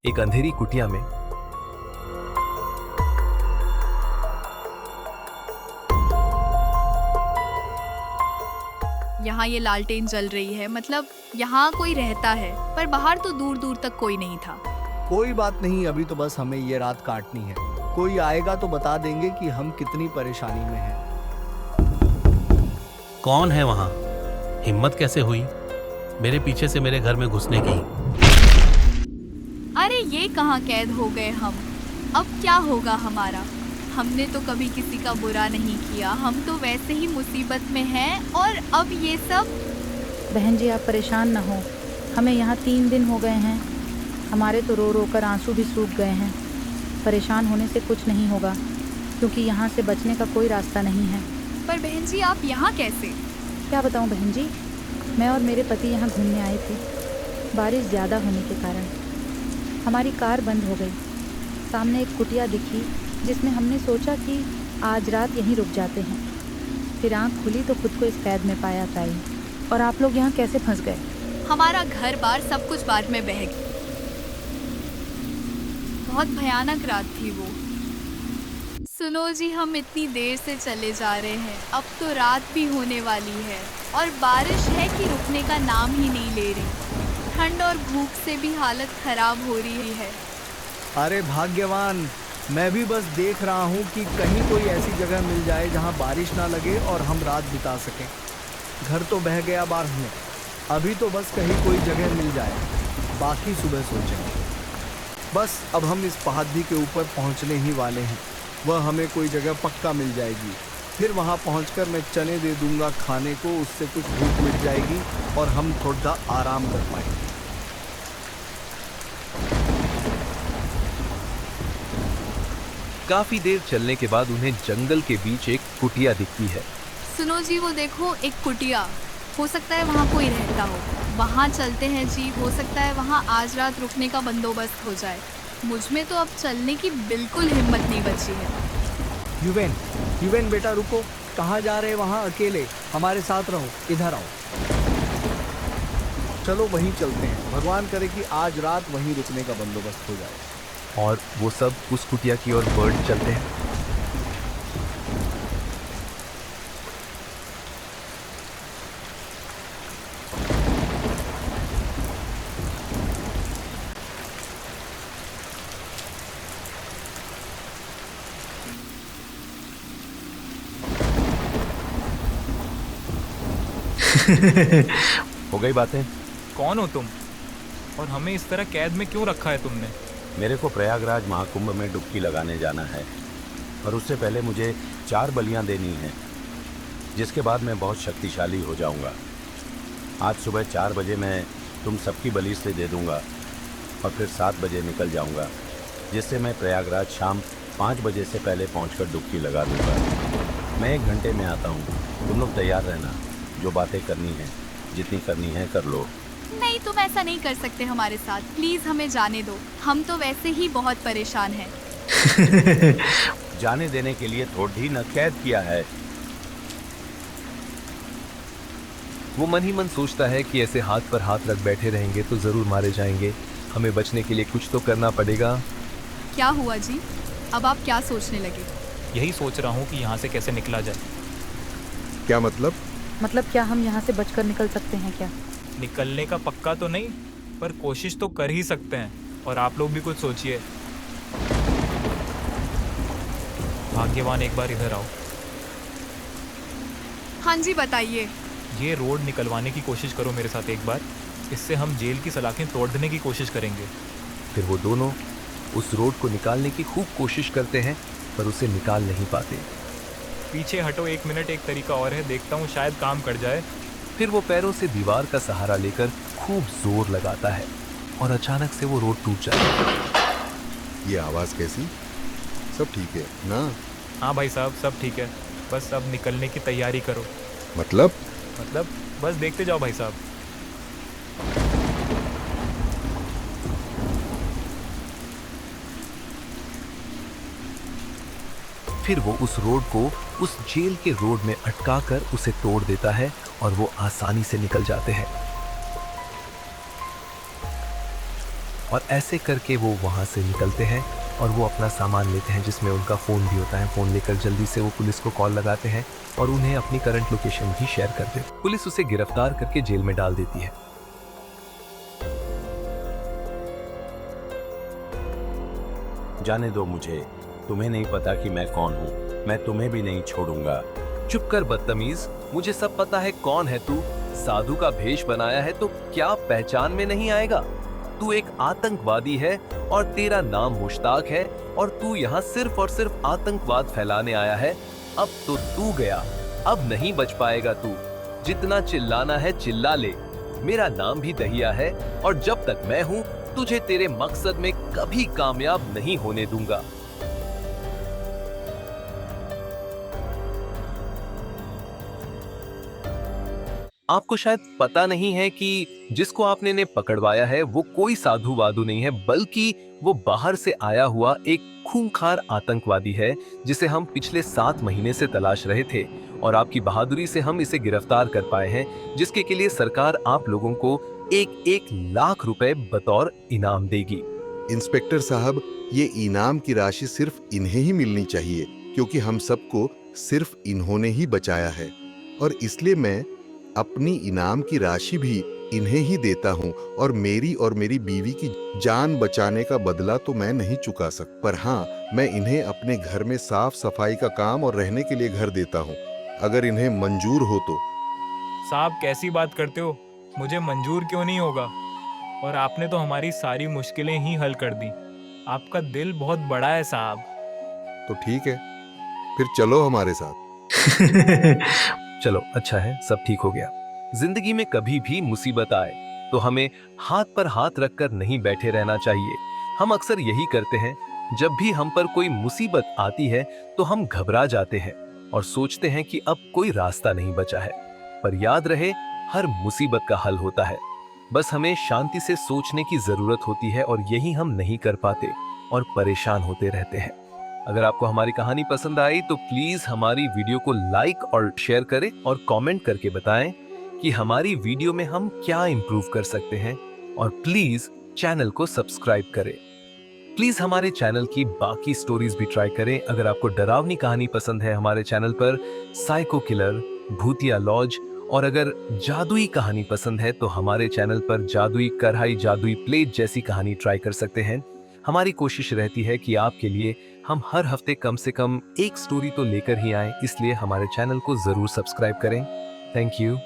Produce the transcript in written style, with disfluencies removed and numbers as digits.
एक अंधेरी कुटिया में यहाँ ये लालटेन जल रही है, मतलब यहाँ कोई रहता है, पर बाहर तो दूर दूर तक कोई नहीं था। कोई बात नहीं, अभी तो बस हमें ये रात काटनी है। कोई आएगा तो बता देंगे कि हम कितनी परेशानी में हैं। कौन है वहां? हिम्मत कैसे हुई मेरे पीछे से मेरे घर में घुसने की? अरे ये कहाँ कैद हो गए हम? अब क्या होगा हमारा? हमने तो कभी किसी का बुरा नहीं किया, हम तो वैसे ही मुसीबत में हैं और अब ये सब। बहन जी, आप परेशान ना हो, हमें यहाँ 3 दिन हो गए हैं। हमारे तो रो रो कर आंसू भी सूख गए हैं। परेशान होने से कुछ नहीं होगा, क्योंकि यहाँ से बचने का कोई रास्ता नहीं है। पर बहन जी, आप यहाँ कैसे? क्या बताऊँ बहन जी, मैं और मेरे पति यहाँ घूमने आए थे। बारिश ज़्यादा होने के कारण हमारी कार बंद हो गई। सामने एक कुटिया दिखी जिसमें हमने सोचा कि आज रात यहीं रुक जाते हैं। फिर आँख खुली तो खुद को इस कैद में पाया ताई। और आप लोग यहाँ कैसे फंस गए? हमारा घर बार सब कुछ बाद में बह गया। बहुत भयानक रात थी वो। सुनो जी, हम इतनी देर से चले जा रहे हैं, अब तो रात भी होने वाली है और बारिश है कि रुकने का नाम ही नहीं ले रही। ठंड और भूख से भी हालत खराब हो रही है। अरे भाग्यवान, मैं भी बस देख रहा हूँ कि कहीं कोई ऐसी जगह मिल जाए जहाँ बारिश ना लगे और हम रात बिता सकें। घर तो बह गया बाहर में, अभी तो बस कहीं कोई जगह मिल जाए, बाकी सुबह सोचेंगे। बस अब हम इस पहाड़ी के ऊपर पहुँचने ही वाले हैं। वह हमें कोई जगह पक्का मिल जाएगी। फिर वहाँ पहुँचकर मैं चने दे दूंगा खाने को, उससे कुछ भूख मिट जाएगी और हम थोड़ा आराम कर पाएंगे। काफी देर चलने के बाद उन्हें जंगल के बीच एक कुटिया दिखती है। सुनो जी, वो देखो एक कुटिया। हो सकता है वहाँ कोई रहता हो। वहाँ चलते हैं जी, हो सकता है वहाँ आज रात रुकने का बंदोबस्त हो जाए। मुझ में तो अब चलने की बिल्कुल हिम्मत नहीं बची है। युवेन बेटा रुको, कहाँ जा रहे? वहाँ अकेले? हमारे साथ रहो, इधर आओ। चलो वहीं चलते हैं, भगवान करे कि आज रात वहीं रुकने का बंदोबस्त हो जाए। और वो सब उस कुटिया की ओर बढ़ चलते हैं। हो गई बातें। कौन हो तुम और हमें इस तरह कैद में क्यों रखा है तुमने? मेरे को प्रयागराज महाकुंभ में डुबकी लगाने जाना है और उससे पहले मुझे 4 बलियां देनी हैं, जिसके बाद मैं बहुत शक्तिशाली हो जाऊंगा। आज सुबह 4 बजे मैं तुम सबकी बलि से दे दूंगा और फिर 7 बजे निकल जाऊंगा, जिससे मैं प्रयागराज शाम 5 बजे से पहले पहुंचकर डुबकी लगा दूंगा। मैं 1 घंटे में आता हूं, तुम लोग तैयार रहना। जो बातें करनी है, जितनी करनी है कर लो। नहीं, तुम ऐसा नहीं कर सकते हमारे साथ। प्लीज हमें जाने दो, हम तो वैसे ही बहुत परेशान हैं। जाने देने के लिए थोड़ी न कैद किया है। वो मन ही मन सोचता है कि ऐसे हाथ पर हाथ रख बैठे रहेंगे तो जरूर मारे जाएंगे। हमें बचने के लिए कुछ तो करना पड़ेगा। क्या हुआ जी? अब आप क्या सोचने लगे? यही सोच रहा हूँ कि यहाँ से कैसे निकला जाए। क्या मतलब? मतलब क्या हम यहाँ से बचकर निकल सकते हैं क्या? निकलने का पक्का तो नहीं, पर कोशिश तो कर ही सकते हैं। और आप लोग भी कुछ सोचिए। भाग्यवान, एक बार इधर आओ। हाँ जी, बताइए। ये रोड निकलवाने की कोशिश करो मेरे साथ एक बार। इससे हम जेल की सलाखें तोड़ देने की कोशिश करेंगे। फिर वो दोनों उस रोड को निकालने की खूब कोशिश करते हैं, पर उसे निकाल नहीं पाते। पीछे हटो 1 मिनट, एक तरीका और है, देखता हूँ शायद काम कर जाए। फिर वो पैरों से दीवार का सहारा लेकर खूब जोर लगाता है और अचानक से वो रोड टूट जाता है। ये आवाज़ कैसी? सब ठीक है ना? हाँ भाई साहब, सब ठीक है। बस अब निकलने की तैयारी करो। मतलब? बस देखते जाओ भाई साहब। फिर वो उस रोड को उस जेल के रोड में अटकाकर उसे तोड़ देता है और वो आसानी से निकल जाते हैं। और ऐसे करके वो वहाँ से निकलते हैं और वो अपना सामान लेते हैं, जिसमें उनका फ़ोन भी होता है। फ़ोन लेकर जल्दी से वो पुलिस को कॉल लगाते हैं और उन्हें अपनी करंट लोकेशन भी शेयर करते हैं। पुलिस उसे गिरफ्तार करके जेल में डाल देती है। जाने दो मुझे, तुम्हें नहीं पता कि मैं कौन हूँ। मैं तुम्हें भी नहीं छोड़ूंगा। चुप कर बदतमीज, मुझे सब पता है कौन है तू। साधु का भेष बनाया है तो क्या पहचान में नहीं आएगा? तू एक आतंकवादी है और तेरा नाम मुश्ताक है और तू यहाँ सिर्फ और सिर्फ आतंकवाद फैलाने आया है। अब तो तू गया, अब नहीं बच पाएगा तू। जितना चिल्लाना है चिल्ला ले। मेरा नाम भी दहिया है और जब तक मैं हूँ तुझे तेरे मकसद में कभी कामयाब नहीं होने दूंगा। आपको शायद पता नहीं है कि जिसको आपने ने पकड़वाया है वो कोई साधु वाधु नहीं है, बल्कि वो बाहर से आया हुआ एक खूंखार आतंकवादी है जिसे हम पिछले 7 महीने से तलाश रहे थे और आपकी बहादुरी से हम इसे गिरफ्तार कर पाए हैं, जिसके के लिए सरकार आप लोगों को 1-1 लाख रुपए बतौर इनाम देगी। इंस्पेक्टर साहब, ये इनाम की राशि सिर्फ इन्हें ही मिलनी चाहिए, क्योंकि हम सबको सिर्फ इन्होंने ही बचाया है और इसलिए मैं अपनी इनाम की राशि भी इन्हें ही देता हूँ और मेरी बीवी की जान बचाने का बदला तो मैं नहीं चुका सकता, पर हाँ, मैं इन्हें अपने घर में साफ सफाई का काम और रहने के लिए घर देता हूँ, अगर इन्हें मंजूर हो तो। साहब कैसी बात करते हो? मुझे मंजूर क्यों नहीं होगा? और आपने तो हमारी सारी मुश्किलें ही हल कर दी। आपका दिल बहुत बड़ा है साहब। तो ठीक है, फिर चलो हमारे साथ। चलो, अच्छा है, सब ठीक हो गया। जिंदगी में कभी भी मुसीबत आए तो हमें हाथ पर हाथ रखकर नहीं बैठे रहना चाहिए। हम अक्सर यही करते हैं, जब भी हम पर कोई मुसीबत आती है तो हम घबरा जाते हैं और सोचते हैं कि अब कोई रास्ता नहीं बचा है। पर याद रहे, हर मुसीबत का हल होता है। बस हमें शांति से सोचने की जरूरत होती है और यही हम नहीं कर पाते और परेशान होते रहते हैं। अगर आपको हमारी कहानी पसंद आई तो प्लीज हमारी वीडियो को लाइक और शेयर करें और कमेंट करके बताएं कि हमारी वीडियो में हम क्या इंप्रूव कर सकते हैं, और प्लीज चैनल को सब्सक्राइब करें। प्लीज हमारे चैनल की बाकी स्टोरीज भी ट्राई करें। अगर आपको डरावनी कहानी पसंद है, हमारे चैनल पर साइको किलर, भूतिया लॉज और अगर जादुई कहानी पसंद है तो हमारे चैनल पर जादुई कढ़ाई, जादुई प्लेट जैसी कहानी ट्राई कर सकते हैं। हमारी कोशिश रहती है कि आपके लिए हम हर हफ्ते कम से कम एक स्टोरी तो लेकर ही आए, इसलिए हमारे चैनल को जरूर सब्सक्राइब करें। Thank you.